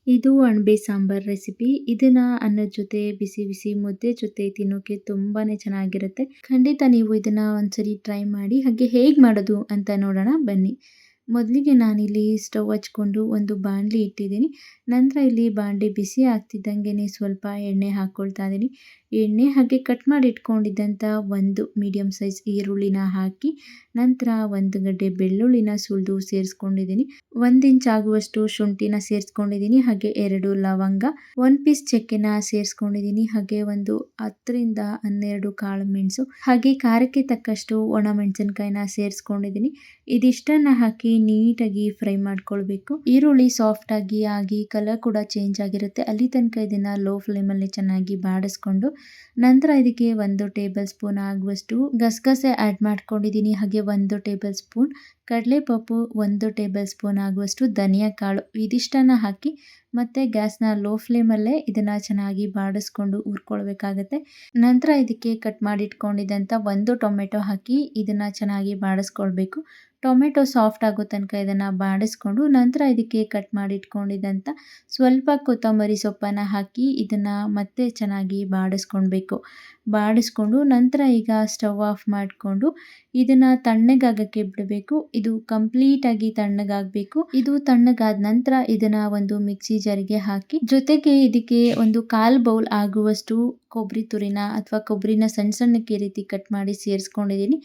ಇದು ಅಣಬೆ ಸಾಂಬಾರ್ ರೆಸಿಪಿ. ಇದನ್ನ ಅನ್ನದ ಜೊತೆ ಬಿಸಿ ಬಿಸಿ ಮುದ್ದೆ ಜೊತೆ ತಿನ್ನೋಕೆ ತುಂಬಾನೇ ಚೆನ್ನಾಗಿರುತ್ತೆ. ಖಂಡಿತ ನೀವು ಇದನ್ನ ಒಂದ್ಸರಿ ಟ್ರೈ ಮಾಡಿ. ಹಾಗೆ ಹೇಗ್ ಮಾಡೋದು ಅಂತ ನೋಡೋಣ ಬನ್ನಿ. ಮೊದಲಿಗೆ ನಾನಿಲ್ಲಿ ಸ್ಟವ್ ಹಚ್ಕೊಂಡು ಒಂದು ಬಾಣಲಿ ಇಟ್ಟಿದ್ದೀನಿ. ನಂತರ ಇಲ್ಲಿ ಬಾಣಲಿ ಬಿಸಿ ಆಗ್ತಿದ್ದಂಗೆನೆ ಸ್ವಲ್ಪ ಎಣ್ಣೆ ಹಾಕ್ಕೊಳ್ತಾ ಇದ್ದೀನಿ. ಎಣ್ಣೆ ಹಾಗೆ ಕಟ್ ಮಾಡಿ ಇಟ್ಕೊಂಡಿದ್ದಂಥ ಒಂದು ಮೀಡಿಯಂ ಸೈಜ್ ಈರುಳ್ಳಿನ ಹಾಕಿ ನಂತರ ಒಂದು ಗಡ್ಡೆ ಬೆಳ್ಳುಳ್ಳಿನ ಸುಲಿದು ಸೇರಿಸ್ಕೊಂಡಿದ್ದೀನಿ. 1 ಇಂಚ್ ಆಗುವಷ್ಟು ಶುಂಠಿನ ಸೇರಿಸ್ಕೊಂಡಿದ್ದೀನಿ. ಹಾಗೆ 2 ಲವಂಗ, 1 ಪೀಸ್ ಚಕ್ಕೆನ ಸೇರಿಸ್ಕೊಂಡಿದ್ದೀನಿ. ಹಾಗೆ ಒಂದು 10ರಿಂದ 12 ಕಾಳು ಮೆಣಸು, ಹಾಗೆ ಖಾರಕ್ಕೆ ತಕ್ಕಷ್ಟು ಒಣ ಮೆಣಸಿನಕಾಯಿನ ಸೇರಿಸ್ಕೊಂಡಿದ್ದೀನಿ. ಇದಿಷ್ಟನ್ನ ಹಾಕಿ ನೀಟಾಗಿ ಫ್ರೈ ಮಾಡ್ಕೊಳ್ಬೇಕು. ಈರುಳ್ಳಿ ಸಾಫ್ಟ್ ಆಗಿ ಕಲರ್ ಕೂಡ ಚೇಂಜ್ ಆಗಿರುತ್ತೆ. ಅಲ್ಲಿ ತನಕ ಇದನ್ನ ಲೋ ಫ್ಲೇಮಲ್ಲಿ ಚೆನ್ನಾಗಿ ಬಾಡಿಸ್ಕೊಂಡು ನಂತರ ಇದಕ್ಕೆ 1 ಟೇಬಲ್ ಸ್ಪೂನ್ ಆಗುವಷ್ಟು ಗಸಗಸೆ ಆ್ಯಡ್ ಮಾಡ್ಕೊಂಡಿದ್ದೀನಿ. ಹಾಗೆ 1 ಟೇಬಲ್ ಸ್ಪೂನ್ ಕಡಲೆಪಪ್ಪು, 1 ಟೇಬಲ್ ಸ್ಪೂನ್ ಆಗುವಷ್ಟು ಧನಿಯಾ ಕಾಳು, ಇದಿಷ್ಟನ್ನ ಹಾಕಿ ಮತ್ತೆ ಗ್ಯಾಸ್ನ ಲೋ ಫ್ಲೇಮಲ್ಲೇ ಇದನ್ನ ಚೆನ್ನಾಗಿ ಬಾಡಿಸ್ಕೊಂಡು ಹುರ್ಕೊಳ್ಬೇಕಾಗತ್ತೆ. ನಂತರ ಇದಕ್ಕೆ ಕಟ್ ಮಾಡಿಟ್ಕೊಂಡಿದ್ದಂಥ 1 ಟೊಮೆಟೊ ಹಾಕಿ ಇದನ್ನ ಚೆನ್ನಾಗಿ ಬಾಡಿಸ್ಕೊಳ್ಬೇಕು. ಟೊಮೆಟೊ ಸಾಫ್ಟ್ ಆಗೋ ತನಕ ಇದನ್ನು ಬಾಡಿಸ್ಕೊಂಡು ನಂತರ ಇದಕ್ಕೆ ಕಟ್ ಮಾಡಿಟ್ಕೊಂಡಿದ್ದಂಥ ಸ್ವಲ್ಪ ಕೊತ್ತಂಬರಿ ಸೊಪ್ಪನ್ನು ಹಾಕಿ ಇದನ್ನು ಮತ್ತೆ ಚೆನ್ನಾಗಿ ಬಾಡಿಸ್ಕೊಳ್ಬೇಕು. ಬಾಡಿಸ್ಕೊಂಡು ನಂತರ ಈಗ ಸ್ಟವ್ ಆಫ್ ಮಾಡಿಕೊಂಡು ಇದನ್ನು ತಣ್ಣಗಾಗಕ್ಕೆ ಬಿಡಬೇಕು. ಇದು ಕಂಪ್ಲೀಟಾಗಿ ತಣ್ಣಗಾಗಬೇಕು. ಇದು ತಣ್ಣಗಾದ ನಂತರ ಇದನ್ನು ಒಂದು ಮಿಕ್ಸಿ ಜಾರಿಗೆ ಹಾಕಿ ಜೊತೆಗೆ ಇದಕ್ಕೆ ಒಂದು 1/4 ಬೌಲ್ ಆಗುವಷ್ಟು ಕೊಬ್ಬರಿ ತುರಿನ ಅಥವಾ ಕೊಬ್ಬರಿನ ಸಣ್ಣ ಸಣ್ಣಕ್ಕೆ ಈ ರೀತಿ ಕಟ್ ಮಾಡಿ ಸೇರಿಸ್ಕೊಂಡಿದ್ದೀನಿ.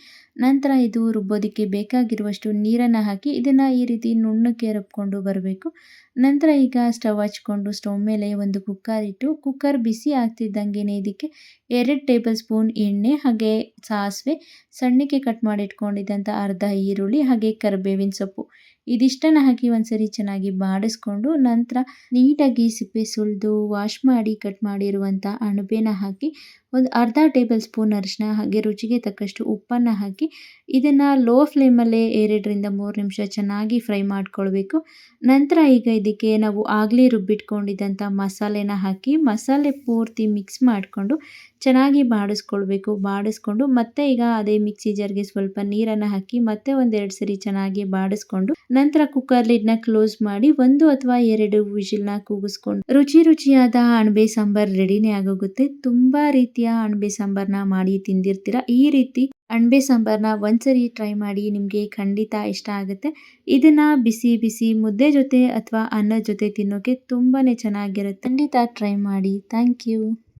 ನಂತರ ಇದು ರುಬ್ಬೋದಕ್ಕೆ ಬೇಕಾಗಿರುವಷ್ಟು ನೀರನ್ನು ಹಾಕಿ ಇದನ್ನು ಈ ರೀತಿ ನುಣ್ಣಕ್ಕೆ ರುಬ್ಕೊಂಡು ಬರಬೇಕು. ನಂತರ ಈಗ ಸ್ಟವ್ ಹಚ್ಕೊಂಡು ಸ್ಟವ್ ಮೇಲೆ ಒಂದು ಕುಕ್ಕರ್ ಇಟ್ಟು ಕುಕ್ಕರ್ ಬಿಸಿ ಆಗ್ತಿದ್ದಂಗೆ ಇದಕ್ಕೆ 2 ಟೇಬಲ್ ಸ್ಪೂನ್ ಎಣ್ಣೆ, ಹಾಗೆ ಸಾಸಿವೆ, ಸಣ್ಣಕ್ಕೆ ಕಟ್ ಮಾಡಿ ಇಟ್ಕೊಂಡಿದ್ದಂಥ ಅರ್ಧ ಈರುಳ್ಳಿ, ಹಾಗೆ ಕರಿಬೇವಿನ ಸೊಪ್ಪು, ಇದಿಷ್ಟನ್ನು ಹಾಕಿ ಒಂದ್ಸರಿ ಚೆನ್ನಾಗಿ ಬಾಡಿಸ್ಕೊಂಡು ನಂತರ ನೀಟಾಗಿ ಸಿಪ್ಪೆ ಸುಲಿದು ವಾಶ್ ಮಾಡಿ ಕಟ್ ಮಾಡಿರುವಂಥ ಅಣಬೆನ ಹಾಕಿ ಒಂದು ಅರ್ಧ ಟೇಬಲ್ ಸ್ಪೂನ್ ಅರಿಶಿನ, ಹಾಗೆ ರುಚಿಗೆ ತಕ್ಕಷ್ಟು ಉಪ್ಪನ್ನು ಹಾಕಿ ಇದನ್ನು ಲೋ ಫ್ಲೇಮಲ್ಲೇ 2ರಿಂದ 3 ನಿಮಿಷ ಚೆನ್ನಾಗಿ ಫ್ರೈ ಮಾಡ್ಕೊಳ್ಬೇಕು. ನಂತರ ಈಗ ಇದಕ್ಕೆ ನಾವು ಆಗಲೇ ರುಬ್ಬಿಟ್ಕೊಂಡಿದ್ದಂಥ ಮಸಾಲೆನ ಹಾಕಿ ಮಸಾಲೆ ಪೂರ್ತಿ ಮಿಕ್ಸ್ ಮಾಡಿಕೊಂಡು ಚೆನ್ನಾಗಿ ಬಾಡಿಸ್ಕೊಳ್ಬೇಕು. ಬಾಡಿಸ್ಕೊಂಡು ಮತ್ತೆ ಈಗ ಅದೇ ಮಿಕ್ಸಿ ಜಾರ್ಗೆ ಸ್ವಲ್ಪ ನೀರನ್ನು ಹಾಕಿ ಮತ್ತೆ 1-2 ಸರಿ ಚೆನ್ನಾಗಿ ಬಾಡಿಸ್ಕೊಂಡು ನಂತರ ಕುಕ್ಕರ್ ಲಿಡ್ನ ಕ್ಲೋಸ್ ಮಾಡಿ 1 ಅಥವಾ 2 ವಿಷಿಲ್ನ ಕೂಗಿಸ್ಕೊಂಡು ರುಚಿಯಾದ ಅಣಬೆ ಸಾಂಬಾರ್ ರೆಡಿನೇ ಆಗೋಗುತ್ತೆ. ತುಂಬಾ ರೀತಿಯ ಅಣಬೆ ಸಾಂಬಾರ್ನ ಮಾಡಿ ತಿಂದಿರ್ತೀರ. ಈ ರೀತಿ ಅಣಬೆ ಸಾಂಬಾರ್ನ ಒಂದ್ಸರಿ ಟ್ರೈ ಮಾಡಿ, ನಿಮಗೆ ಖಂಡಿತ ಇಷ್ಟ ಆಗುತ್ತೆ. ಇದನ್ನ ಬಿಸಿ ಬಿಸಿ ಮುದ್ದೆ ಜೊತೆ ಅಥವಾ ಅನ್ನದ ಜೊತೆ ತಿನ್ನೋಕೆ ತುಂಬಾನೇ ಚೆನ್ನಾಗಿರುತ್ತೆ. ಖಂಡಿತ ಟ್ರೈ ಮಾಡಿ. Thank you.